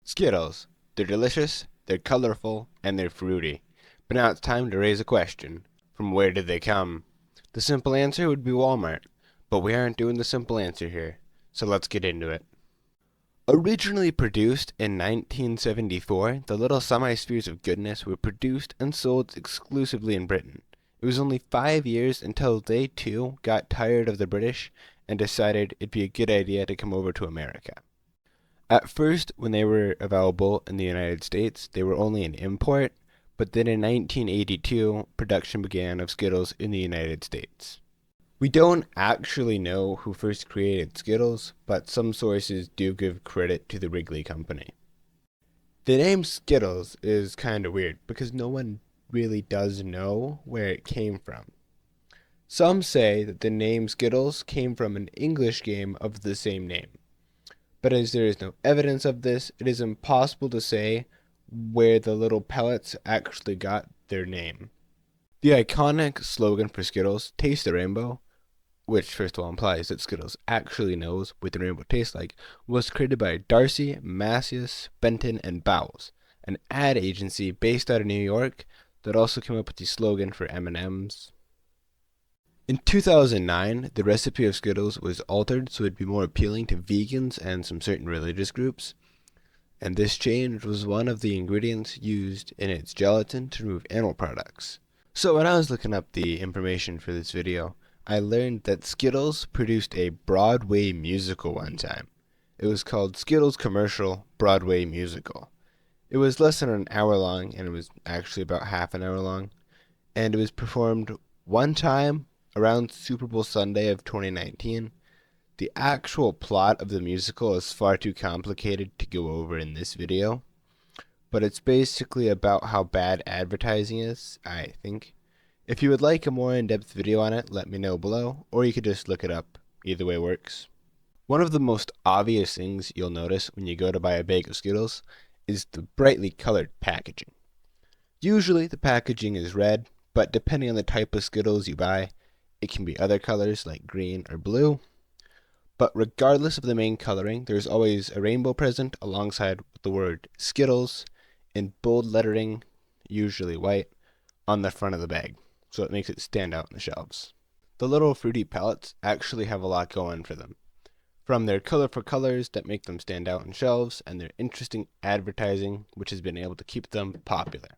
Skittles. They're delicious, they're colorful, and they're fruity. But now it's time to raise a question. From where did they come? The simple answer would be Walmart, but we aren't doing the simple answer here, so let's get into it. Originally produced in 1974, the little semi-spheres of goodness were produced and sold exclusively in Britain. It was only 5 years until they too got tired of the British and decided it'd be a good idea to come over to America. At first, when they were available in the United States, they were only an import, but then in 1982, production began of Skittles in the United States. We don't actually know who first created Skittles, but some sources do give credit to the Wrigley Company. The name Skittles is kind of weird because no one really does know where it came from. Some say that the name Skittles came from an English game of the same name. But as there is no evidence of this, it is impossible to say where the little pellets actually got their name. The iconic slogan for Skittles, Taste the Rainbow, which first of all implies that Skittles actually knows what the rainbow tastes like, was created by Darcy, Macias, Benton, and Bowles, an ad agency based out of New York that also came up with the slogan for M&Ms. In 2009, the recipe of Skittles was altered so it'd be more appealing to vegans and some certain religious groups, and this change was one of the ingredients used in its gelatin to remove animal products. So when I was looking up the information for this video, I learned that Skittles produced a Broadway musical one time. It was called Skittles Commercial Broadway Musical. It was less than an hour long, and it was actually about half an hour long, and it was performed one time around Super Bowl Sunday of 2019. The actual plot of the musical is far too complicated to go over in this video, but it's basically about how bad advertising is, I think. If you would like a more in-depth video on it, let me know below, or you could just look it up. Either way works. One of the most obvious things you'll notice when you go to buy a bag of Skittles is the brightly colored packaging. Usually the packaging is red, but depending on the type of Skittles you buy, it can be other colors like green or blue. But regardless of the main coloring, there's always a rainbow present alongside the word Skittles in bold lettering, usually white, on the front of the bag, so it makes it stand out in the shelves. The little fruity pellets actually have a lot going for them. From their colorful colors that make them stand out on shelves and their interesting advertising, which has been able to keep them popular.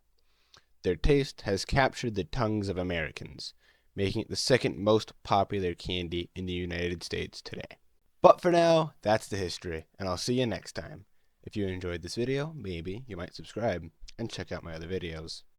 Their taste has captured the tongues of Americans, making it the second most popular candy in the United States today. But for now, that's the history, and I'll see you next time. If you enjoyed this video, maybe you might subscribe and check out my other videos.